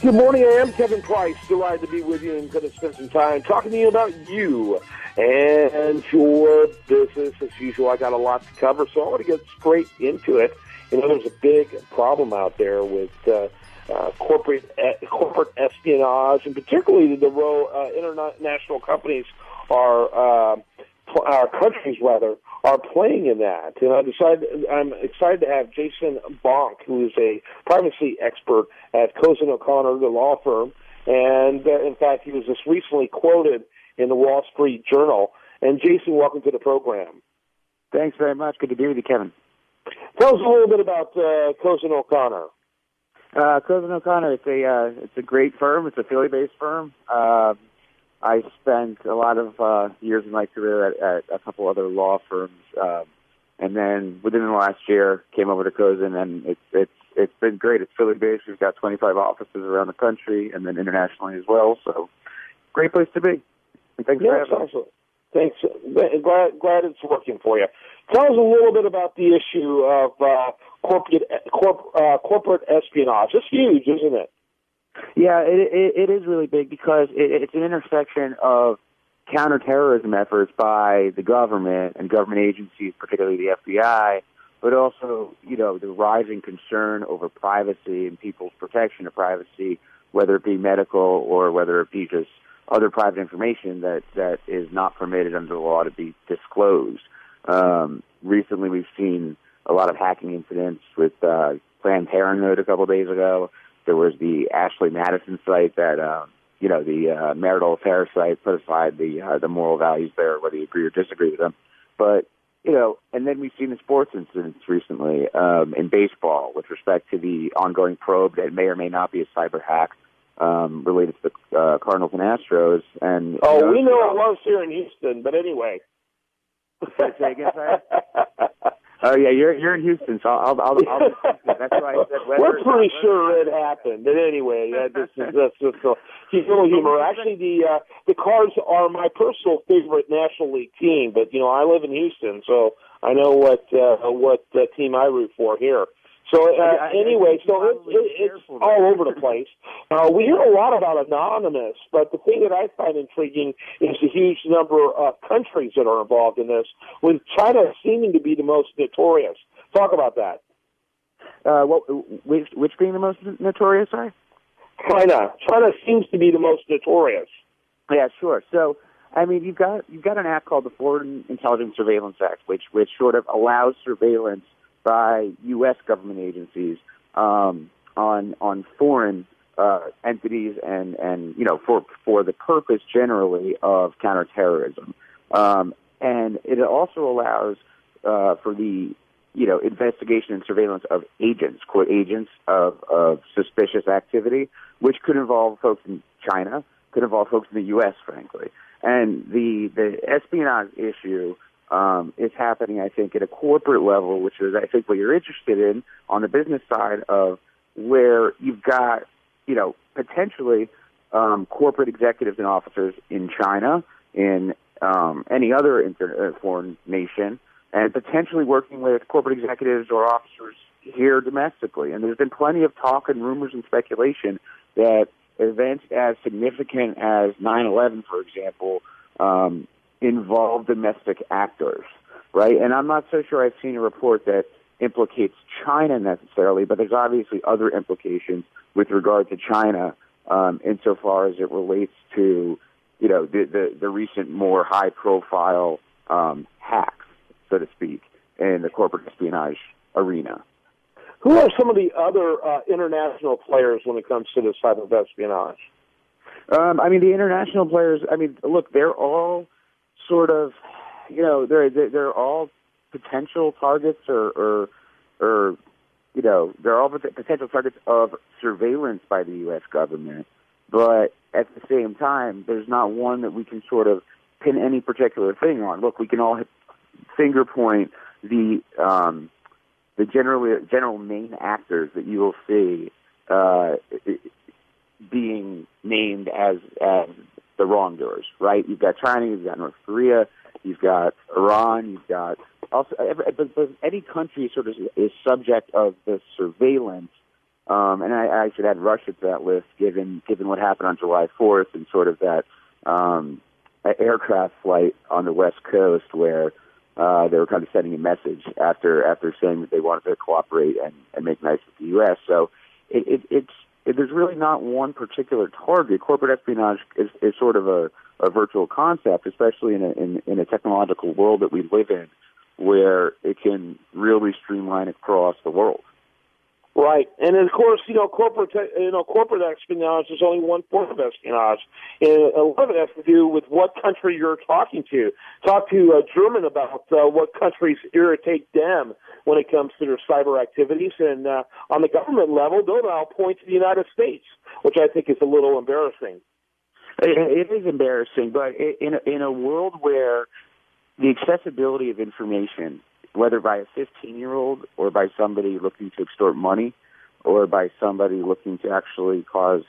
Good morning, I am Kevin Price. Delighted to be with you and going to spend some time talking to you about you and your business. As usual, I got a lot to cover, so I want to get straight into it. You know, there's a big problem out there with corporate espionage, and particularly the role international companies are our countries rather are playing in that. And I'm excited to have Jason Bonk, who is a privacy expert at Cozen O'Connor, the law firm, and in fact, he was just recently quoted in the Wall Street Journal. And Jason, welcome to the program. Thanks very much. Good to be with you, Kevin. Tell us a little bit about Cozen O'Connor. Cozen O'Connor, it's a great firm. It's a Philly-based firm. I spent a lot of years in my career at a couple other law firms, and then within the last year came over to Cozen, and it's been great. It's Philly-based. We've got 25 offices around the country, and then internationally as well. So, great place to be. And thanks for having me. Thanks. Glad it's working for you. Tell us a little bit about the issue of corporate espionage. It's huge, isn't it? Yeah, it is really big because it's an intersection of counterterrorism efforts by the government and government agencies, particularly the FBI, but also, you know, the rising concern over privacy and people's protection of privacy, whether it be medical or whether it be just other private information that is not permitted under the law to be disclosed. Recently, we've seen a lot of hacking incidents with Planned Parenthood a couple of days ago. There was the Ashley Madison site that, the marital affairs site, put aside the moral values there, whether you agree or disagree with them. But, and then we've seen the sports incidents recently in baseball with respect to the ongoing probe that may or may not be a cyber hack related to the Cardinals and Astros. And we know it was here in Houston, but anyway. Say again, sorry? Oh yeah, you're in Houston, so I'll that's why I said we're pretty sure it happened. But anyway, that's just a little humor. Actually, the Cards are my personal favorite National League team, but I live in Houston, so I know what team I root for here. So anyway, it's all over the place. We hear a lot about Anonymous, but the thing that I find intriguing is the huge number of countries that are involved in this, with China seeming to be the most notorious. Talk about that. Which being the most notorious, sorry? China. China seems to be the most notorious. Yeah, sure. So, I mean, you've got an act called the Foreign Intelligence Surveillance Act, which sort of allows surveillance by U.S. government agencies on foreign entities and for the purpose generally of counterterrorism, and it also allows for the investigation and surveillance of agents, quote agents of suspicious activity, which could involve folks in China, could involve folks in the U.S. frankly, and the espionage issue is happening, I think, at a corporate level, which is, I think, what you're interested in on the business side of where you've got, potentially corporate executives and officers in China, in any other foreign nation, and potentially working with corporate executives or officers here domestically. And there's been plenty of talk and rumors and speculation that events as significant as 9/11, for example, involve domestic actors, right? And I'm not so sure I've seen a report that implicates China necessarily, but there's obviously other implications with regard to China insofar as it relates to, the recent more high-profile hacks, so to speak, in the corporate espionage arena. Who are some of the other international players when it comes to this type of espionage? The international players, look, they're all sort of, they're all potential targets or they're all potential targets of surveillance by the U.S. government. But at the same time, there's not one that we can sort of pin any particular thing on. Look, we can all finger point the general main actors that you will see being named as the wrongdoers, right? You've got China, you've got North Korea, you've got Iran, you've got also, but any country sort of is subject of the surveillance And I should add Russia to that list, given what happened on July 4th and sort of that aircraft flight on the West Coast where they were kind of sending a message after saying that they wanted to cooperate and make nice with the U.S. So there's really not one particular target. Corporate espionage is sort of a virtual concept, especially in a technological world that we live in, where it can really streamline across the world. Right, and of course, corporate espionage is only one form of espionage, and a lot of it has to do with what country you're talking to. Talk to a German about what countries irritate them when it comes to their cyber activities, and on the government level, they'll now point to the United States, which I think is a little embarrassing. It is embarrassing, but in a world where the accessibility of information, whether by a 15-year-old or by somebody looking to extort money or by somebody looking to actually cause,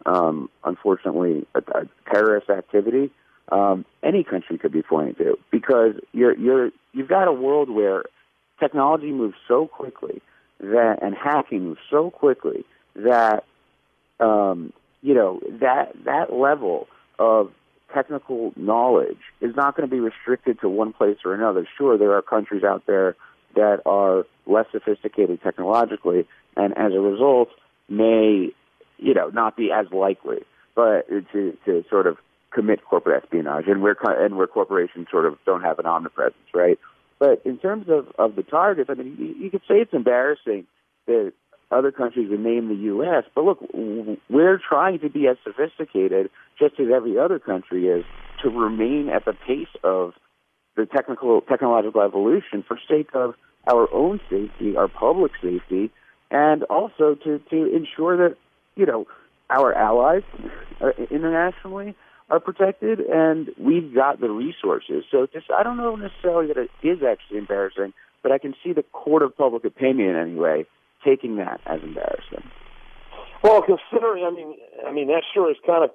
unfortunately, a terrorist activity, any country could be pointed to, because you've got a world where technology moves so quickly and hacking moves so quickly that that level of technical knowledge is not going to be restricted to one place or another. Sure, there are countries out there that are less sophisticated technologically, and as a result may, not be as likely, but to sort of commit corporate espionage, and where corporations sort of don't have an omnipresence, right? But in terms of the targets, I mean, you could say it's embarrassing that other countries would name the U.S., but look, we're trying to be as sophisticated, just as every other country is, to remain at the pace of the technological evolution for sake of our own safety, our public safety, and also to ensure that, our allies internationally are protected and we've got the resources. So I don't know necessarily that it is actually embarrassing, but I can see the court of public opinion anyway taking that as embarrassing. Well, considering, I mean, that sure is kind of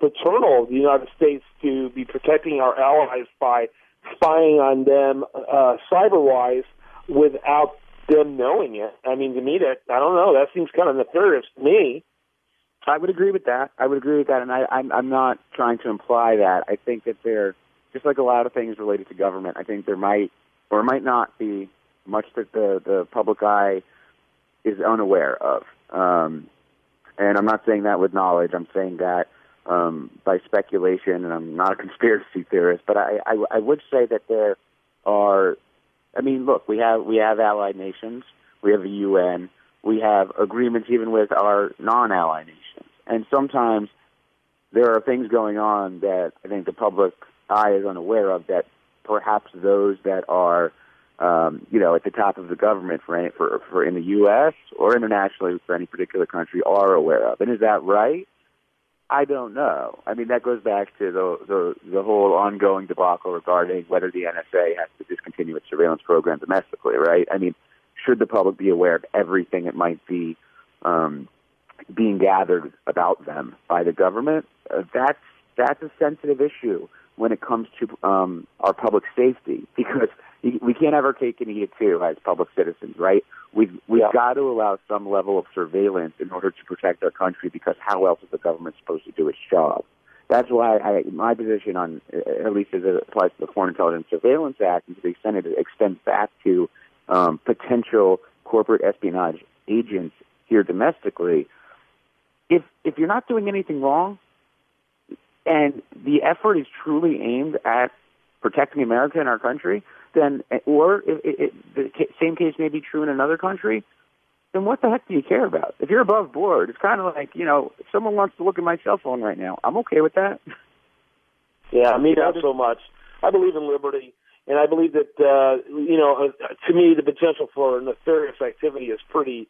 paternal of the United States to be protecting our allies by spying on them cyber-wise without them knowing it. I mean, to me, I don't know, that seems kind of nefarious to me. I would agree with that. And I'm not trying to imply that. I think that there, just like a lot of things related to government, I think there might or might not be much that the public eye is unaware of. And I'm not saying that with knowledge. I'm saying that by speculation, and I'm not a conspiracy theorist, but I would say that there are, look, we have allied nations, we have the UN, we have agreements even with our non-allied nations. And sometimes there are things going on that I think the public eye is unaware of that perhaps those that are at the top of the government for in the U.S. or internationally for any particular country are aware of. And is that right? I don't know. I mean, that goes back to the whole ongoing debacle regarding whether the NSA has to discontinue its surveillance program domestically, right? I mean, should the public be aware of everything that might be being gathered about them by the government? That's a sensitive issue when it comes to our public safety, because we can't have our cake and eat it too as public citizens, right? We've got to allow some level of surveillance in order to protect our country, because how else is the government supposed to do its job? That's why my position on, at least as it applies to the Foreign Intelligence Surveillance Act, and to the extent it extends back to potential corporate espionage agents here domestically, if you're not doing anything wrong and the effort is truly aimed at protecting America and our country, then, or the same case may be true in another country, then what the heck do you care about? If you're above board, it's kind of like, if someone wants to look at my cell phone right now, I'm okay with that. Yeah, me not so much. I believe in liberty, and I believe that, to me, the potential for nefarious activity is pretty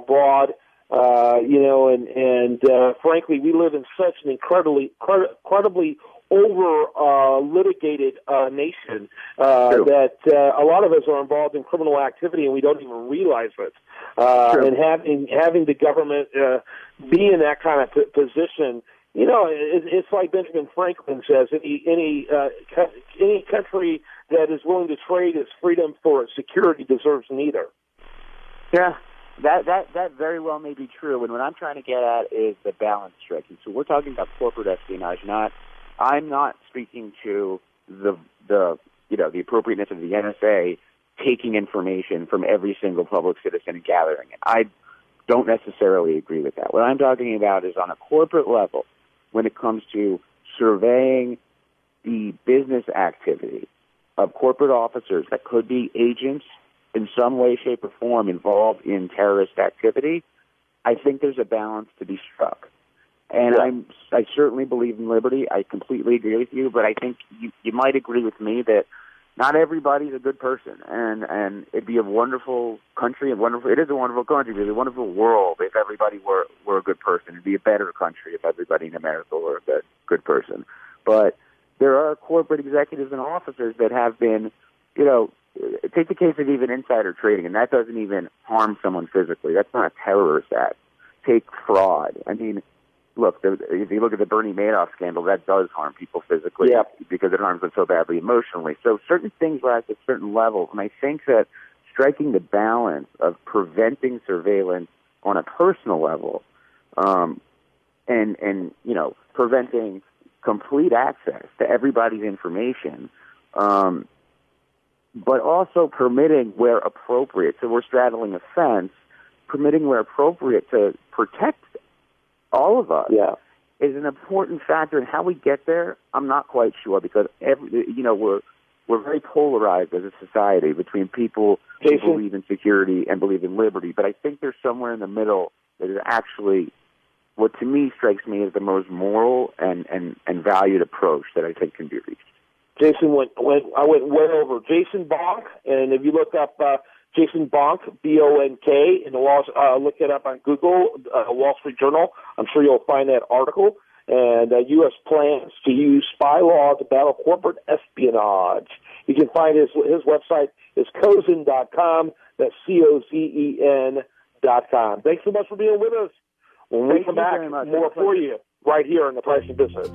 broad, and frankly, we live in such an incredibly over-litigated nation that a lot of us are involved in criminal activity and we don't even realize it. And having the government be in that kind of position, it's like Benjamin Franklin says, any country that is willing to trade its freedom for its security deserves neither. Yeah, That very well may be true. And what I'm trying to get at is the balance striking. So we're talking about corporate espionage. I'm not speaking to the appropriateness of the NSA taking information from every single public citizen and gathering it. I don't necessarily agree with that. What I'm talking about is on a corporate level, when it comes to surveying the business activity of corporate officers that could be agents in some way, shape, or form involved in terrorist activity, I think there's a balance to be struck. And I certainly believe in liberty. I completely agree with you, but I think you might agree with me that not everybody's a good person, and it'd be a wonderful country, it is a wonderful country, it'd be a wonderful world if everybody were a good person. It'd be a better country if everybody in America were a good person. But there are corporate executives and officers that have been, take the case of even insider trading, and that doesn't even harm someone physically. That's not a terrorist act. Take fraud. I mean, look, if you look at the Bernie Madoff scandal, that does harm people physically because it harms them so badly emotionally. So certain things rise at certain levels, and I think that striking the balance of preventing surveillance on a personal level and preventing complete access to everybody's information, but also permitting where appropriate, so we're straddling a fence, permitting where appropriate to protect all of us is an important factor. And how we get there, I'm not quite sure, because we're very polarized as a society between people who believe in security and believe in liberty. But I think there's somewhere in the middle that is actually what to me strikes me as the most moral and valued approach that I think can be reached. Jason I went way over. Jason Bonk, and if you look up Jason Bonk, B-O-N-K, and look it up on Google, Wall Street Journal. I'm sure you'll find that article. And U.S. plans to use spy law to battle corporate espionage. You can find his website is cozen.com. That's COZEN.com. Thanks so much for being with us. When we come back, more for you right here on The Price of Business.